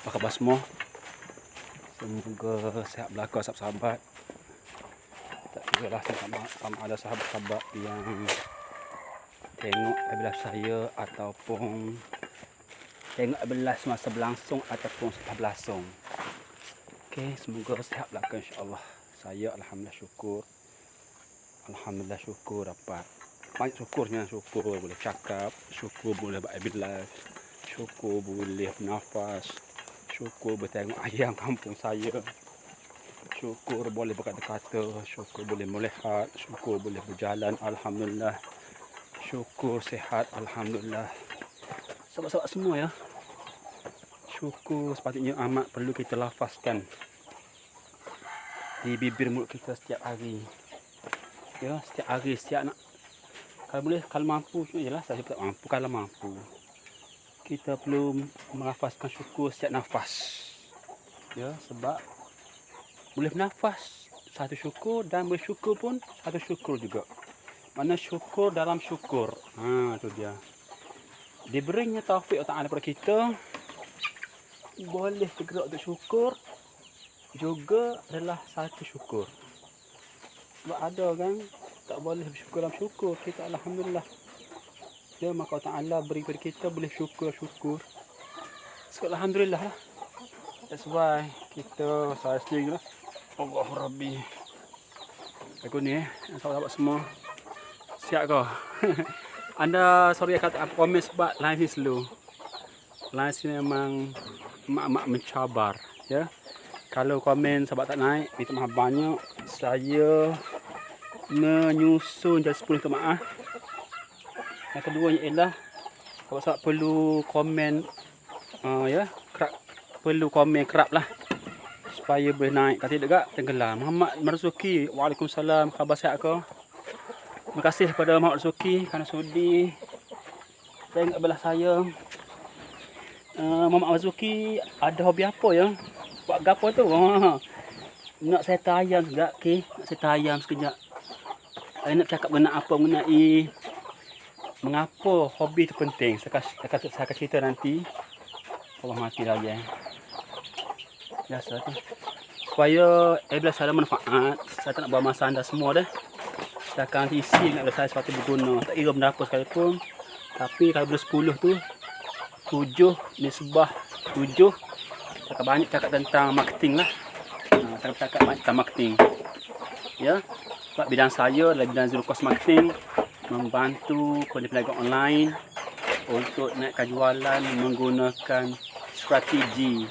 Apa khabar semua? Semoga sihat belaka sahabat-sahabat. Tak kira lah sama ada sahabat-sahabat yang tengok live saya ataupun tengok live masa berlangsung ataupun setelah berlangsung. Okey, semoga sihat belaka insya-Allah. Saya Alhamdulillah syukur dapat banyak syukurnya, syukur boleh cakap, syukur boleh buat live, syukur boleh bernafas, syukur bertengok ayam kampung saya, syukur boleh berkata-kata, syukur boleh melihat, syukur boleh berjalan, Alhamdulillah, syukur sihat, Alhamdulillah. Sahabat-sahabat semua ya, syukur sepatutnya amat perlu kita lafazkan di bibir mulut kita setiap hari ya, setiap hari, setiap nak, kalau boleh, kalau mampu jelah, saya tak mampu, kalau mampu kita perlu melafazkan syukur setiap nafas ya, sebab boleh bernafas satu syukur dan bersyukur pun satu syukur juga. Mana syukur dalam syukur, tu dia, diberinya taufik Allah Ta'ala kepada kita, boleh bergerak untuk syukur juga adalah satu syukur. Sebab ada kan tak boleh bersyukur dalam syukur, kita Alhamdulillah ya, maka Allah Ta'ala beri kepada kita boleh syukur. Sebab Alhamdulillah lah. That's why kita, saya sendiri lah, Allah Rabbi aku ni sahabat-sahabat semua, siap kau? Anda sorry kata komen sebab live ni slow. Live ni memang mak mencabar ya. Kalau komen sahabat tak naik, minta maaf banyak. Saya menyusun jadi 10 minta maaf. Yang keduanya ialah sahabat-sahabat perlu komen ya, perlu komen kerap lah supaya boleh naik. Kata tidak tenggelam. Muhammad Marzuki, waalaikumsalam, khabar sihat kau? Terima kasih kepada Muhammad Marzuki kerana sudi tengok belah saya. Muhammad Marzuki ada hobi apa ya? Buat gapo tu? Nak saya tayang sekejap, okey? Nak saya tayang sekejap. Saya nak cakap mengenai apa, mengenai mengapa hobi itu penting. Saya akan cerita nanti. Allah mati lagi. Biasa tu. Supaya bila saya ada manfaat, saya tak nak buat masa anda semua dah. Saya akan isi nak saya sesuatu berguna. Tak kira benda apa sekalipun. Tapi kalau benda 10 tu, 7 nisbah 7. Cakap banyak cakap tentang marketing lah. Cakap banyak tentang marketing. Ya. Sebab bidang saya adalah bidang zero cost marketing, membantu peniaga online untuk naikkan jualan menggunakan strategi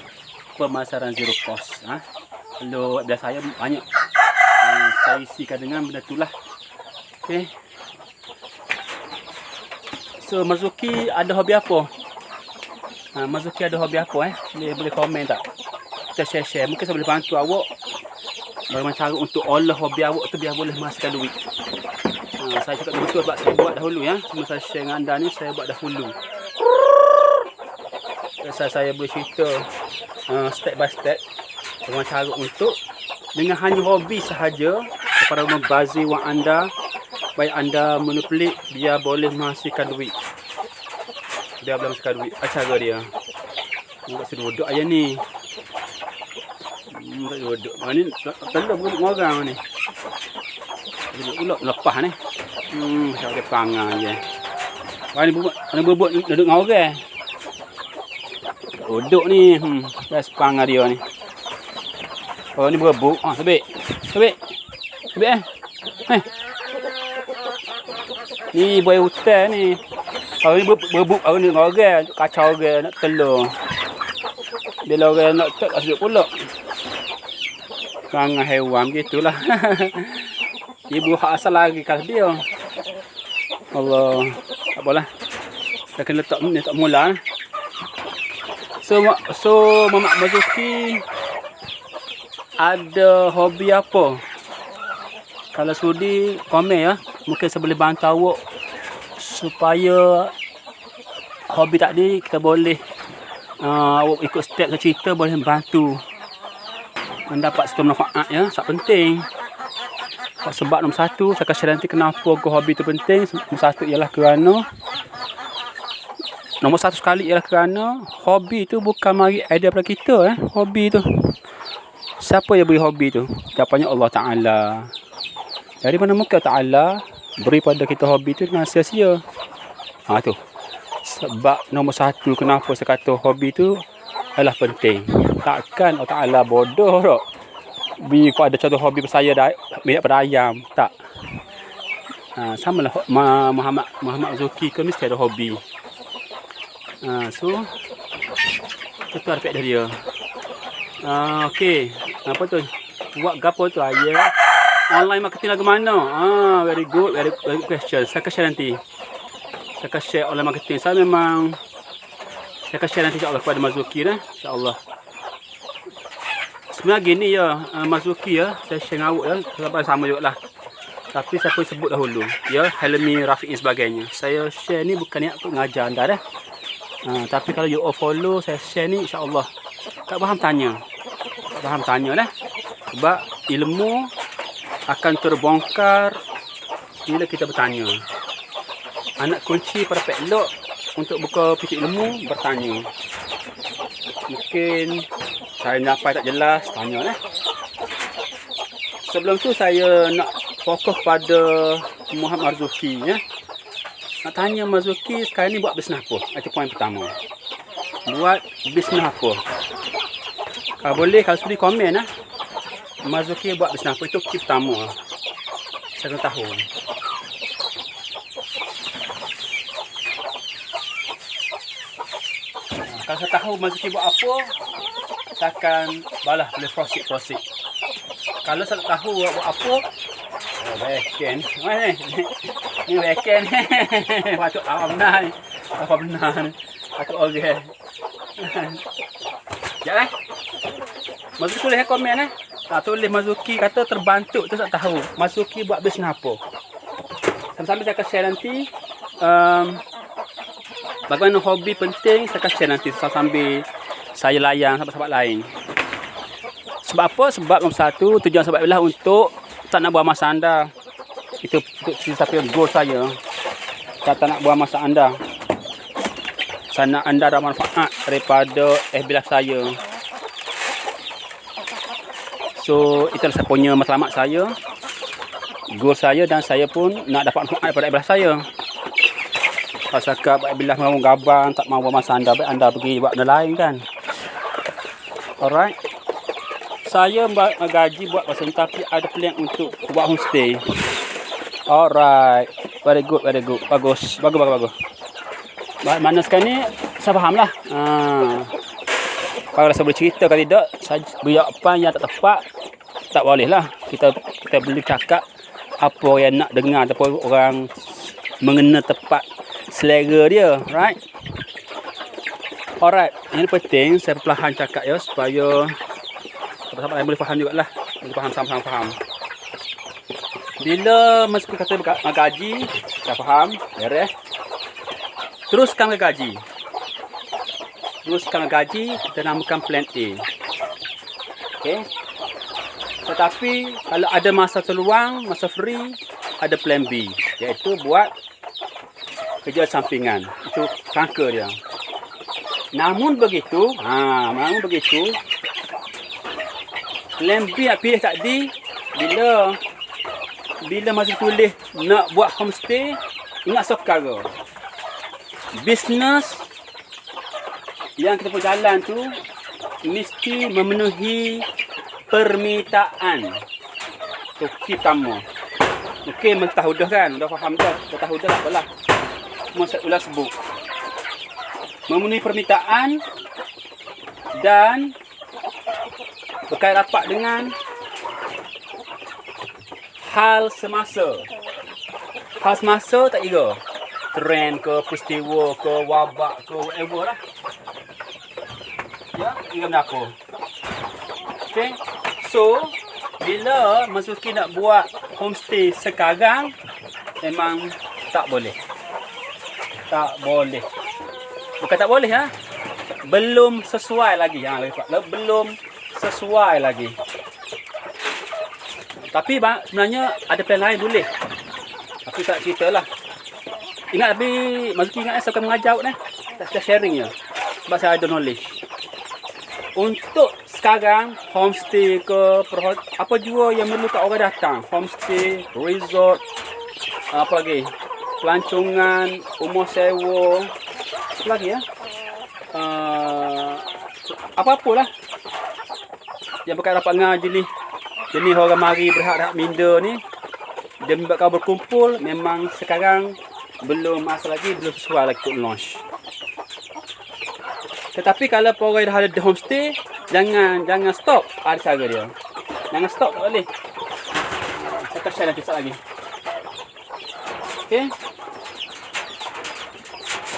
pemasaran zero cost. Kalau bidang saya banyak saya isikan dengan benda itulah. Okey. So Marzuki ada hobi apa? Marzuki ada hobi apa boleh komen tak? Kita share. Mungkin saya boleh bantu awak bagaimana cara untuk olah hobi awak tu biar boleh menghasilkan duit. Saya cakap betul sebab saya buat dahulu ya. Semua saya share dengan anda ni saya buat dahulu. Saya boleh cerita step by step bagaimana cara untuk dengan hanya hobi sahaja kepada membazir wang anda, baik anda menu pelik biar boleh menghasilkan duit. Dia belum sekali duit. Cara dia. Nak suruh duduk ayah ni. Tak duduk. Ni telur duduk orang ni. Duduk lepas ni. Macam dia pangang je. Ni bubuk duduk dengan orang. Duduk ni. Dah sepangang dia ni. Oh ni berebut. Sebik. Ni boy hutan ni. Hari ni berebut hari ni dengan orang. Kacau orang nak telur. Bila orang nak tak sudut pula. Perangai haiwan begitulah. Ibu hak asal lagi kat dia. Allah. Tak apalah. Dah kena letak mula. So Muhammad Marzuki ada hobi apa? Kalau sudi komen ya. Mungkin saya boleh bantu awak supaya hobi tadi kita boleh awak ikut step ke cerita boleh bantu mendapat satu manfaat ya. Sangat penting. Sebab nombor 1 saya akan share nanti kenapa hobi itu penting. Nombor 1 ialah kerana Nombor satu sekali ialah kerana hobi tu bukan mari idea daripada kita. Hobi tu, siapa yang beri hobi tu? Jawapannya Allah Ta'ala. Dari mana mungkin Ta'ala beri pada kita hobi tu dengan sia-sia? Tu. Sebab nombor satu kenapa saya kata hobi tu adalah penting. Takkan Allah Ta'ala bodoh tak? Beri ada contoh hobi saya minat pada ayam. Tak. Sama lah Muhammad Zuki ke mesti ada hobi. So itu aspek dari dia. Okey. Apa tu? Buat gapo tu ayah? Online marketing lagu mana? Very good question. Saya akan share nanti. Saya akan share online marketing. Saya akan share nanti insya-Allah kepada Mazuki insya-Allah. Sebenarnya gini ya, Mazuki ya, saya share dengan awak sama juga lah. Tapi saya pun sebut dahulu ya, Helmi, Rafiq dan sebagainya. Saya share ni bukan niat untuk mengajar anda tapi kalau you all follow saya share ni insya-Allah. Tak faham tanya. Sebab ilmu akan terbongkar bila kita bertanya. Anak kunci para peklok untuk buka pintu ilmu bertanya. Mungkin saya nampak tak jelas, tanya Sebelum tu saya nak fokus pada Muhammad Marzuki ya. Nak tanya Marzuki sekarang ni buat bisnes apa? Itu poin pertama. Buat bisnes apa? Kalau boleh, kalau sudi komen Marzuki buat bisnes apa? Itu tip pertama. Saya nak tahu. Kalau saya tahu Marzuki buat apa, saya akan balas boleh proceed. Kalau saya tak tahu buat apa, beken. Mana ni beken. Patut apa benar. Patut orang. Ya Marzuki tulis komen tak tulis Marzuki kata terbantu tu tak tahu. Marzuki buat bisnes apa. Sambil saya akan share nanti bagaimana hobi penting, saya akan share nanti sambil saya layan sahabat-sahabat lain. Sebab apa? Sebab nombor satu, tujuan sebab ialah untuk tak nak buang masa anda. Itu satu goal saya. Tak nak buang masa anda. Saya nak anda ada manfaat daripada FB Live saya. So, itulah saya punya matlamat saya. Goal saya dan saya pun nak dapat manfaat daripada FB Live saya. Kalau cakap FB Live mahu gabang, tak mahu buang masa anda, baik anda pergi buat benda lain kan. Alright. Saya gaji buat pasal tapi ada plan untuk buat homestay. Alright. Very good. Bagus. Mana sekarang ni saya faham lah. Kalau rasa boleh cerita kalau tidak, saya beri jawapan yang tak tepat, tak boleh lah. Kita boleh cakap apa yang nak dengar ataupun orang mengena tepat selera dia. Right? Alright. Ini penting saya perlahan cakap ya supaya sahabat-sahabat lain boleh faham jugalah. Boleh faham sama-sama faham. Bila Marzuki kata gaji, dah faham, beres. Teruskan ke gaji. Kita namakan plan A. Okey. Tetapi kalau ada masa terluang, masa free, ada plan B, iaitu buat kerja sampingan. Itu kerangka dia. Namun begitu, plan B nak pilih tadi bila masih tulis nak buat homestay, ingat sekarang bisnes yang kita berjalan tu mesti memenuhi permintaan. Tu pertama. Okey, tahu dah kan? Dah faham dah. Dah tahu dah lah apalah. Masa ulas sebut. Memenuhi permintaan dan berkait rapat dengan hal semasa. Hal semasa tak kira trend ke, peristiwa ke, wabak ke, whatever lah. Ya, tak kira benda apa. Okay. So, bila Marzuki nak buat homestay sekarang, memang tak boleh. Bukan tak boleh belum sesuai lagi. Belum sesuai lagi. Tapi sebenarnya ada plan lain boleh. Tapi tak cerita lah. Ingat tapi Marzuki ingat saya akan mengajar Saya sharing ya. Sebab saya ada knowledge. Untuk sekarang, homestay ke apa jua yang perlu kat orang datang. Homestay, resort, apa lagi? Pelancongan, rumah sewa, apa lagi ya? Apa-apalah yang berkait dapat ngaji ni. Jenis orang mari berhak-hak minda ni, dia buat kau berkumpul, memang sekarang belum masa lagi, belum sesuai lagi untuk launch. Tetapi kalau orang dah ada di homestay, jangan stop. Ada cara dia. Jangan stop, tak boleh. Saya akan share nanti sekejap lagi. Okey.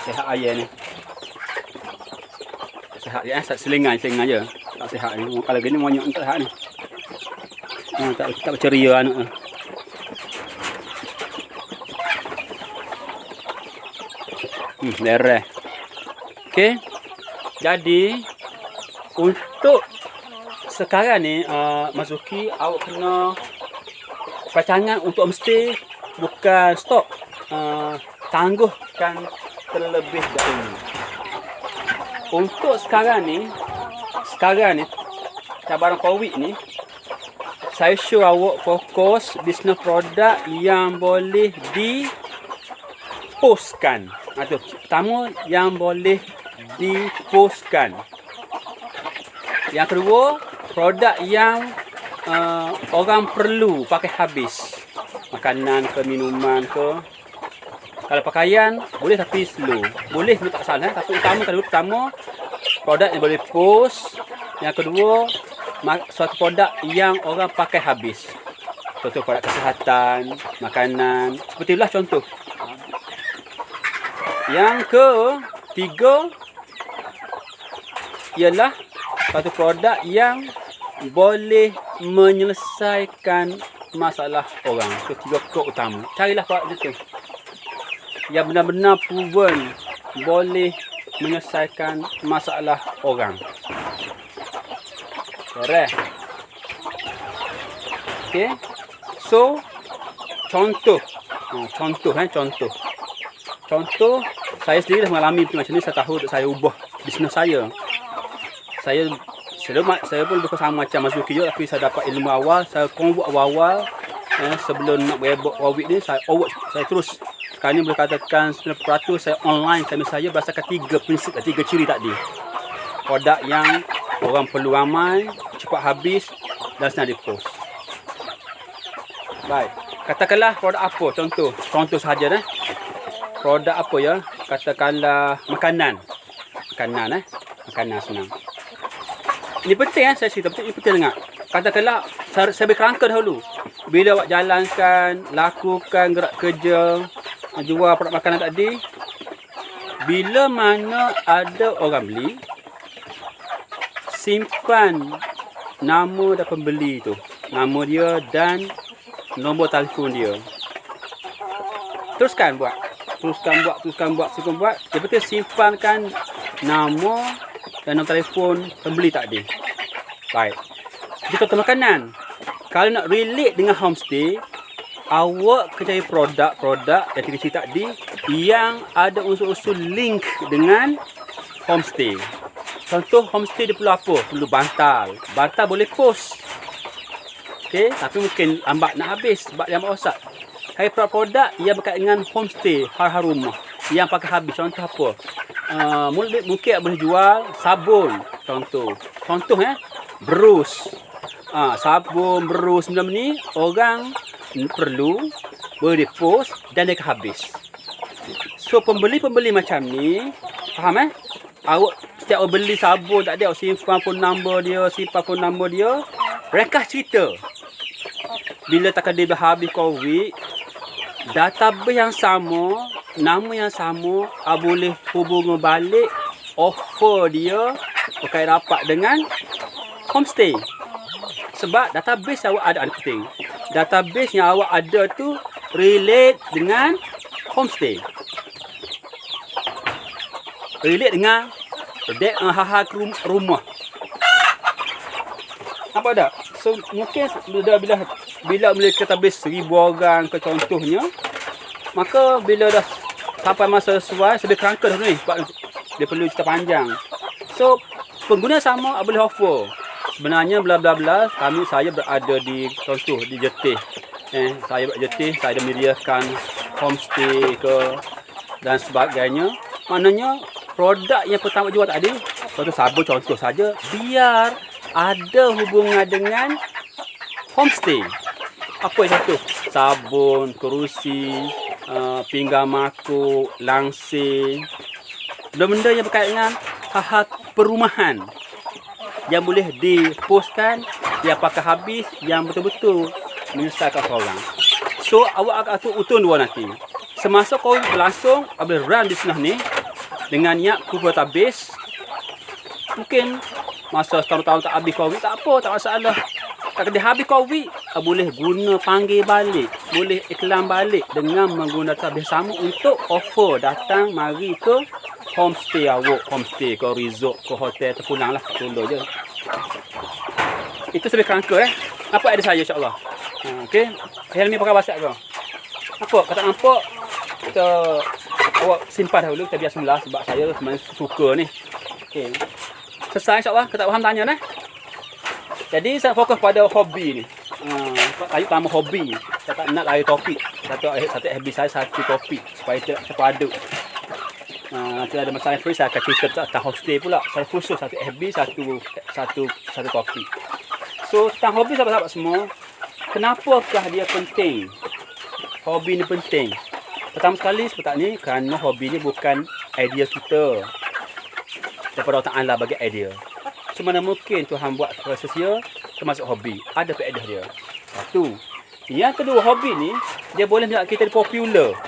Sehat ayah ni. Sehat je selingan je. Tak sehat ni. Kalau gini monyok tak sehat ni. Tak berceria anak. Lereh. Okey. Jadi untuk sekarang ni Mas Zuki, awak kena perancangan untuk homestay bukan stop, tangguhkan terlebih dahulu. Untuk sekarang ni cabaran COVID ni, saya show awak fokus bisnes produk yang boleh dipostkan. Itu pertama, yang boleh dipostkan. Yang kedua, produk yang orang perlu pakai habis. Makanan ke, minuman ke. Kalau pakaian, boleh tapi slow. Boleh pun tak salah. Tapi pertama, produk yang boleh post. Yang kedua, suatu produk yang orang pakai habis. Contoh produk kesihatan, makanan. Seperti itulah contoh. Yang ketiga, ialah satu produk yang boleh menyelesaikan masalah orang. Itu 3 kod utama. Carilah produk itu yang benar-benar proven boleh menyelesaikan masalah orang. Correct. Okay. So, contoh, saya sendiri dah mengalami macam ni. Saya tahu saya ubah bisnes saya. Saya pun bukan sama macam Mas Zuki juga, tapi saya dapat ilmu awal, saya convert awal-awal sebelum nak berebut COVID ni, saya terus. Sekarang ni boleh katakan 90% saya online time saya berdasarkan 3 prinsip, 3 ciri tadi. Produk yang orang perlu ramai, cepat habis dan senang di-post. Baik, katakanlah produk apa? Contoh sahaja dah. Produk apa ya? Katakanlah makanan. Makanan senang. Ini penting saya cerita, ini penting dengar. Katakanlah saya berkerangka dahulu. Bila awak jalankan, lakukan gerak kerja, jual produk makanan tadi, bila mana ada orang beli, simpan nama dan pembeli tu, nama dia dan nombor telefon dia. Teruskan buat. Yang penting simpankan nama dan nombor telefon pembeli tadi. Baik. Jadi contoh makanan. Kalau nak relate dengan homestay, awak kena cari produk-produk yang kita cerita tadi yang ada unsur-unsur link dengan homestay. Contoh homestay dia perlu apa? Perlu bantal. Bantal boleh post. Okey, tapi mungkin lambat nak habis sebab dia rosak. Cari produk-produk yang berkaitan dengan homestay, hal-hal rumah yang pakai habis. Contoh apa? Mungkin boleh jual sabun. Contoh berus. Sabun, berus, benda ni orang perlu, boleh dipost dan dia akan habis. So pembeli-pembeli macam ni, faham awak setiap awak beli sabun tak ada, awak simpan phone number dia, mereka cerita bila takkan dia habis COVID, database yang sama, nama yang sama, boleh hubung balik offer dia berkait rapat dengan homestay. Sebab database awak ada penting. Database yang awak ada tu relate dengan homestay. Relate dengan hal-hal rumah. Apa tak? So mungkin bila database 1000 orang ke contohnya, maka bila dah sampai masa sesuai, saya kerangka dah ni. dia perlu cerita panjang. So, pengguna sama boleh offer. Sebenarnya bla bla bla, saya berada di contoh di Jetih. Saya berada Jetih, saya ada menyediakan homestay dan sebagainya. Maknanya produk yang pertama jual tadi, contoh sabun contoh saja, biar ada hubungan dengan homestay. Apa yang contoh? Sabun, kerusi, pinggan makuk, langsir, benda-benda yang berkaitan dengan hal-hal perumahan yang boleh dipostkan, yang pakai habis, yang betul-betul menyelesaikan orang. So, awak akan utun dua nanti. Semasa kau berlangsung, boleh run bisnes ni dengan niat kumpul habis. Mungkin masa setahun-tahun tak habis COVID, tak apa, tak masalah. Tak kena habis COVID, boleh guna panggil balik, boleh iklan balik dengan menggunakan tabir sama untuk offer datang mari ke homestay awak, homestay ke resort ke hotel terpulang lah, tolong je. Itu sebab kerangka Nampak ada saya insya-Allah. Okey. Helmi pakai basak ke? Nampak? Kata nampak kita awak simpan dahulu, kita biar semula sebab saya sebenarnya suka ni. Okey. Selesai insya-Allah, kita faham tanya nah. Jadi saya fokus pada hobi ni. Tajuk utama hobi. Saya tak nak lari topik. Satu habis saya satu topik supaya tidak terpadu. Nanti ada masalah free saya akan cerita tentang homestay pula. Saya khusus satu FB satu topik. So tentang hobi sahabat-sahabat semua, kenapakah dia penting? Hobi ni penting. Pertama sekali seperti ni kerana hobi ni bukan idea kita. Daripada Allah Ta'ala bagi idea. Semana mungkin Tuhan buat sesia termasuk hobi. Ada faedah dia. Satu. Yang kedua, hobi ni dia boleh menjadikan kita popular.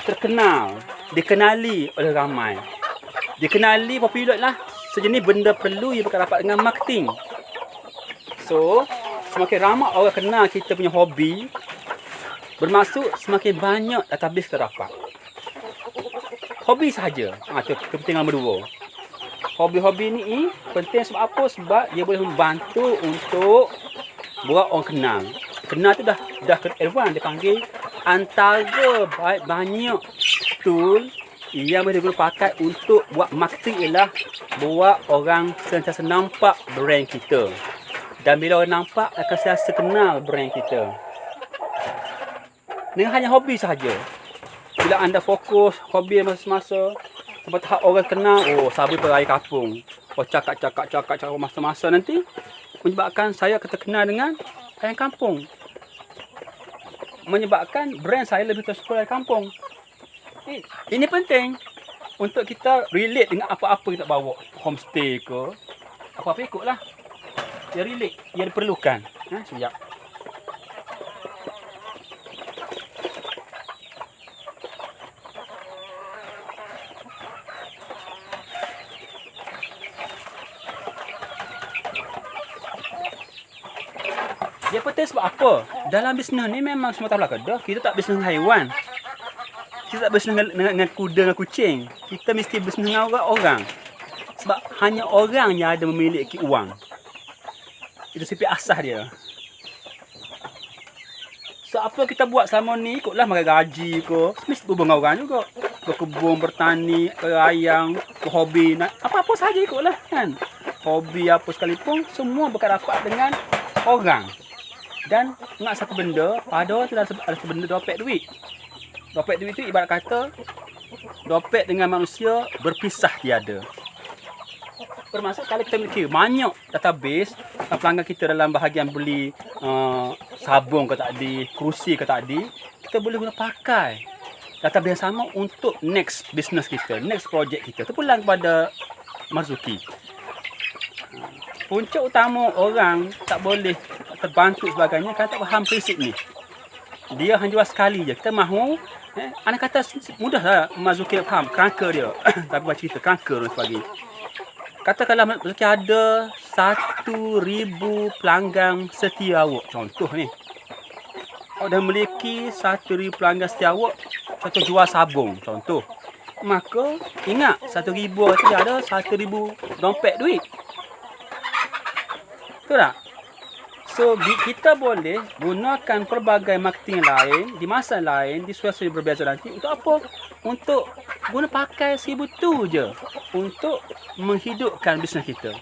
Terkenal, dikenali oleh ramai. Dikenali popular lah sejenis benda perlu yang berkaitan dengan marketing. So, semakin ramai orang kenal kita punya hobi, bermaksud semakin banyak database kita dapat. Hobi sahaja. Itu kepentingan nombor dua. Hobi-hobi ni penting sebab apa? Sebab dia boleh membantu untuk buat orang kenal. Kenal tu dah ke advance, dia panggil antara banyak tool yang boleh dipakai untuk buat marketing ialah buat orang sentiasa nampak brand kita. Dan bila orang nampak akan sentiasa kenal brand kita. Dengan hanya hobi sahaja. Bila anda fokus hobi masa-masa sampai tahap orang kenal, sabar peraya kampung. Cakap masa-masa nanti menyebabkan saya terkenal dengan ayam kampung. Menyebabkan brand saya lebih tersukai dari kampung. Ini penting untuk kita relate dengan apa-apa kita bawa. Homestay ke, apa-apa ikutlah. Dia relate, dia diperlukan. Sekejap. Dia penting sebab apa? Dalam bisnes ni memang semua tahu lah kedah. Kita tak bisnes dengan haiwan. Kita tak bisnes dengan kuda, dengan kucing. Kita mesti bisnes dengan orang. Sebab hanya orang yang ada memiliki uang. Itu sifat asas dia. So apa kita buat selama ni, ikutlah makan gaji ke. Mesti berhubung dengan orang juga. Berkebun, bertani, berayang, berhobi. Apa-apa saja ikutlah kan. Hobi apa sekalipun, semua berkaitan dengan orang. Dan nak satu benda, pada orang tu ada satu benda dompet duit. Dompet duit tu ibarat kata dompet dengan manusia berpisah tiada. Bermaksud kalau kita memiliki banyak database pelanggan kita dalam bahagian beli sabun ke tadi, kerusi ke tadi, kita boleh guna pakai database yang sama untuk next business kita, next project kita. Terpulang kepada Marzuki. Punca utama orang tak boleh terbantu sebagainya kerana tak faham prinsip ni. Dia hanya jual sekali je. Kita mahu, anak kata mudahlah Marzuki faham kerangka dia. Tapi buat cerita kerangka dan sebagainya. Katakanlah Marzuki ada 1,000 pelanggan setia awak. Contoh ni. Awak dah memiliki 1,000 pelanggan setia awak. Contoh jual sabun. Contoh. Maka ingat 1,000 tu dia ada 1,000 dompet duit. Betul tak? So kita boleh gunakan pelbagai marketing lain di masa lain, di suasana berbeza nanti. Untuk apa? Untuk guna pakai 1000 tu je untuk menghidupkan bisnes kita.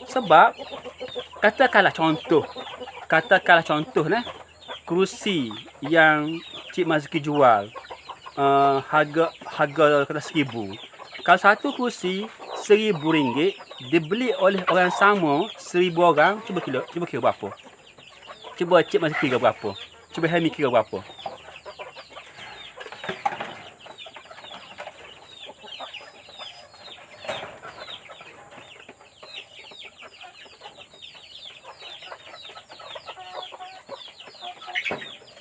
Sebab katakanlah contoh kerusi yang Cik Mazki jual, harga kata 1000. Kalau satu kerusi RM1000 dibeli oleh orang sama 1000 orang, cuba kira berapa? Cuba Cik Mazki kira berapa? Cuba Helmi kira berapa?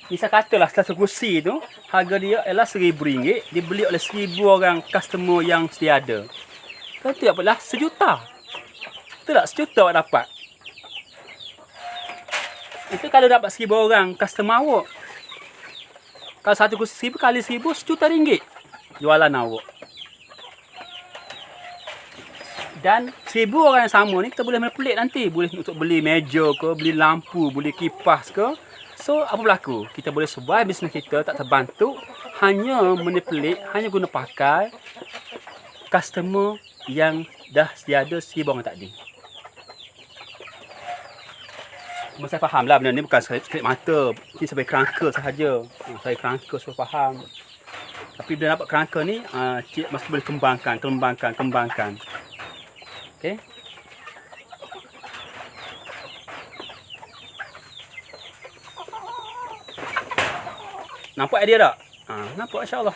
Misal katalah satu kursi tu harga dia ialah RM1000, dibeli oleh 1000 orang customer yang sedia ada. Itu apalah RM1,000,000. Betul tak? RM1,000,000 awak dapat. Itu kalau dapat 1000 orang customer awak. Kalau satu kursi 1000 kali 1000, RM1,000,000 jualan awak. Dan 1000 orang yang sama ni kita boleh main pelik nanti. Boleh untuk beli meja ke, beli lampu, beli kipas ke. So, apa berlaku? Kita boleh survive bisnes kita tak terbantu hanya menipelik, hanya guna pakai customer yang dah sedia ada 1000 orang tadi. Saya faham lah benda ni bukan sekali mata. Ini sebagai kerangka sahaja. Saya kerangka supaya faham. Tapi bila dapat kerangka ni, Cik masih boleh kembangkan. Okey. Nampak idea tak? Nampak insyaAllah.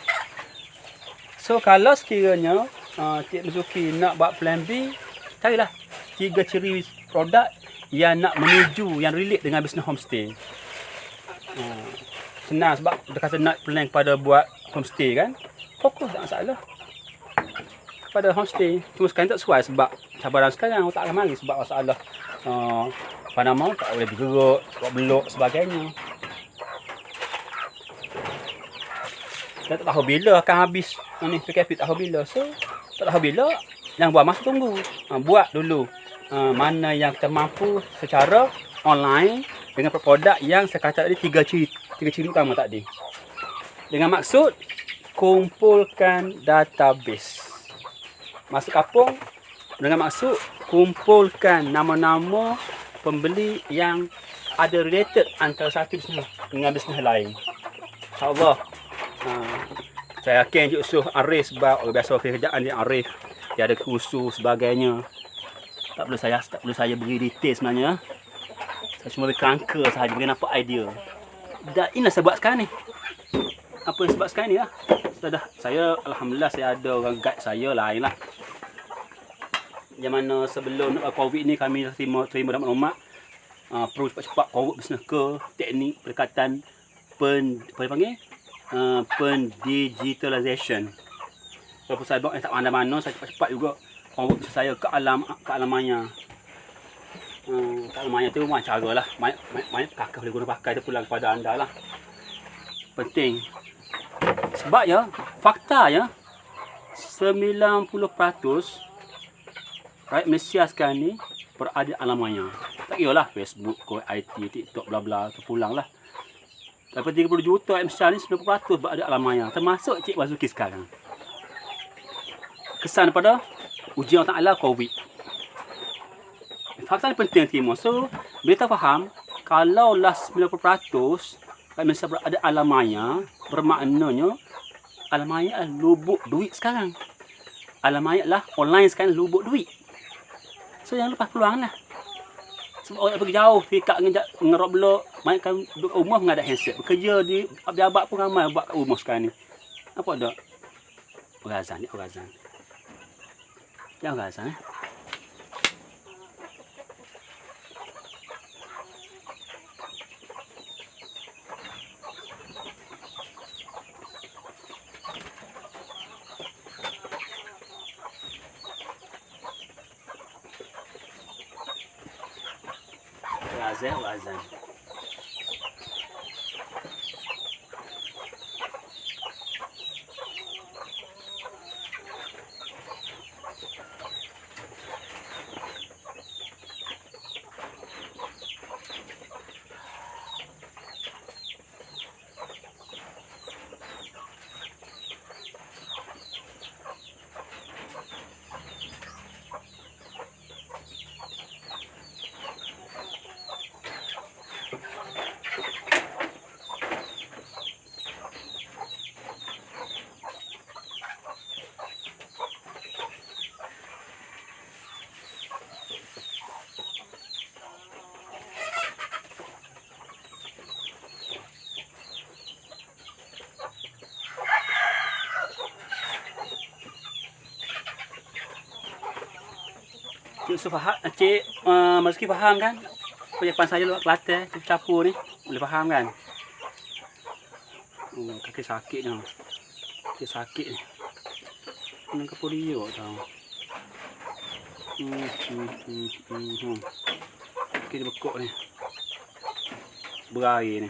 So, kalau sekiranya Cik Mazuki nak buat plan B, carilah 3 ciri produk yang nak menuju, yang relate dengan bisnes homestay. Senang sebab dia kata nak plan kepada buat homestay kan. Fokus tak masalah. Kepada homestay. Cuma sekarang tak sesuai sebab cabaran sekarang tak akan mari sebab masalah Panama tak boleh bergerak, buat belok sebagainya. Kita tak tahu bila akan habis ni PKP, tak tahu bila. So, tak tahu bila, yang buat masa tunggu. Buat dulu mana yang kita mampu secara online dengan produk yang saya kata tadi 3 ciri utama tadi. Dengan maksud kumpulkan database. Masuk kampung dengan maksud kumpulkan nama-nama pembeli yang ada related antara satu bisnes dengan bisnes lain. InsyaAllah. Saya yakin Cik Yusof arif sebab biasa kerjaan dia arif. Dia ada kursus sebagainya. Tak perlu saya beri detail sebenarnya. Saya cuma beri kerangka sahaja, beri nampak idea. Dan inilah saya buat sekarang ni. Apa yang saya buat sekarang ni lah. Alhamdulillah saya ada orang guide saya lain lah. Yang mana sebelum COVID ni kami terima dapat maklumat. Perlu cepat-cepat forward bisnes ke teknik pendekatan pendigitalisation. Walaupun saya buat tak mana-mana, saya cepat-cepat juga forward bisnes saya ke alamanya. Ke alamanya tu macam cara lah. Banyak kakak boleh guna pakai dia pulang kepada anda lah. Penting. Sebab ya, fakta ya, 90% rakyat Malaysia sekarang ni berada alamanya. Tak kira lah Facebook, IT, TikTok, bla bla, terpulang lah. Daripada 30 juta rakyat Malaysia ni 90% berada alamanya. Termasuk Cik Mazuki sekarang. Kesan pada ujian Allah Ta'ala COVID. Fakta ni penting terima. So, bila kita faham, kalaulah 90% rakyat Malaysia berada alamanya, bermaknanya alamanya adalah lubuk duit sekarang. Alamanya adalah online sekarang lubuk duit. So, jangan lepas peluang lah. Sebab orang pergi jauh, fikak ngerok belok, banyak kan duduk rumah mengadap handset. Bekerja di pejabat pun ramai buat kat rumah sekarang ni. Apa tak? Orang azan. Jangan orang azan. Azan. Cik Yusuf faham, Cik Mazki faham kan? Penyampaian saya luar Kelantan, campur ni. Boleh faham kan? Kaki sakit ni. Kaki sakit ni. Kena polio tau. Kaki dia bekuk ni. Berair ni.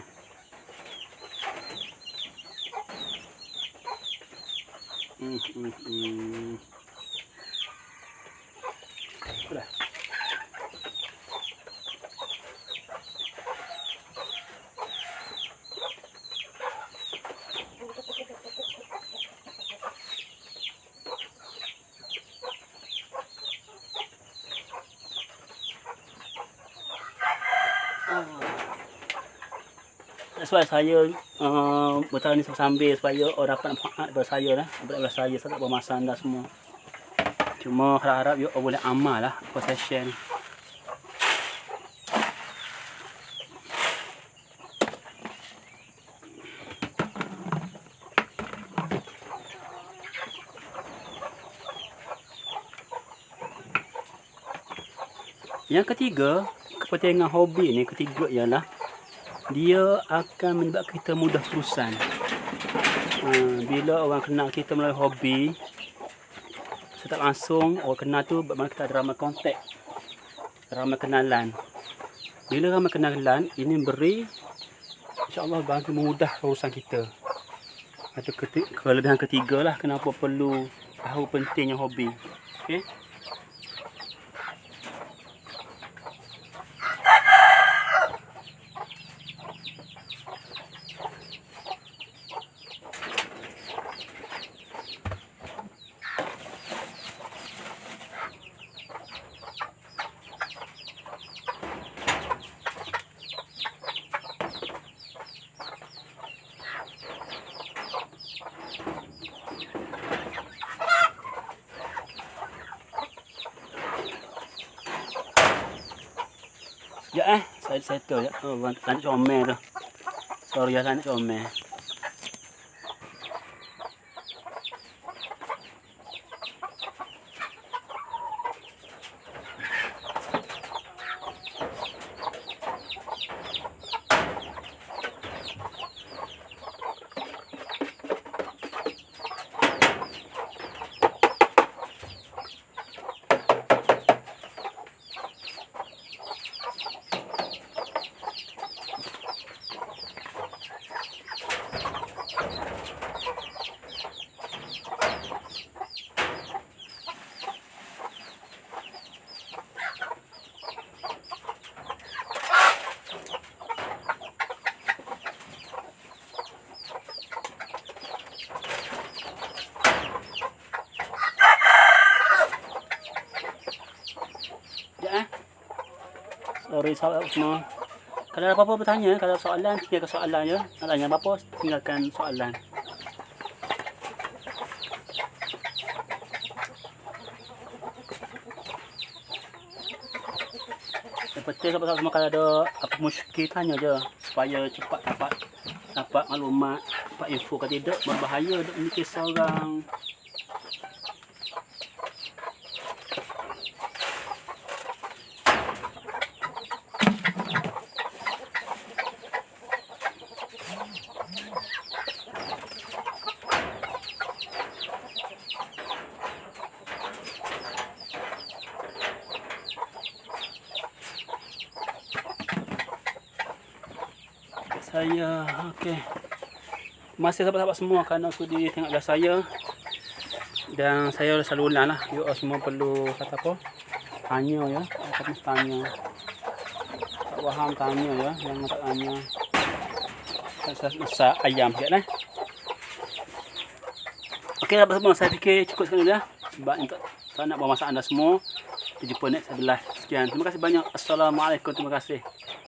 Sudah. That's why saya bertani sambil supaya orang dapat manfaat daripada saya lah. Daripada saya tak bermasan dah semua. Cuma harap-harap you boleh amal lah apa session. Yang ketiga, kepentingan hobi ni ketiga ialah dia akan menyebabkan kita mudah terusan. Bila orang kenal kita melalui hobi, secara langsung orang kenal tu bagaimana kita ada ramai kontak, ramai kenalan. Bila ramai kenalan, ini beri insya-Allah bantu memudah urusan kita. Itu kelebihan ketiga lah kenapa perlu tahu pentingnya hobi. Okey. Ya saya settle ya. Oh, tadi comel tu. Sorry ya, tadi comel. Sorry sahabat semua. Kalau ada apa-apa bertanya, kalau soalan, tinggalkan soalan je. Nak tanya apa-apa, tinggalkan soalan. Yang penting sahabat semua kalau ada apa muskil tanya je. Supaya cepat dapat maklumat, dapat info. Kalau tidak, berbahaya untuk memikir seorang. Saya okey. Terima kasih sahabat-sahabat semua kerana sudi tengok live saya. Dan saya selalu ulang lah. You all semua perlu kata apa? Tanya ya. Apa mesti tanya. Tak faham tanya ya. Jangan tak tanya. Saya masak ayam sikit lah. Okey sahabat semua, saya fikir cukup sekali dah. Sebab tak nak buat masak anda semua. Kita jumpa next live. Sekian. Terima kasih banyak. Assalamualaikum. Terima kasih.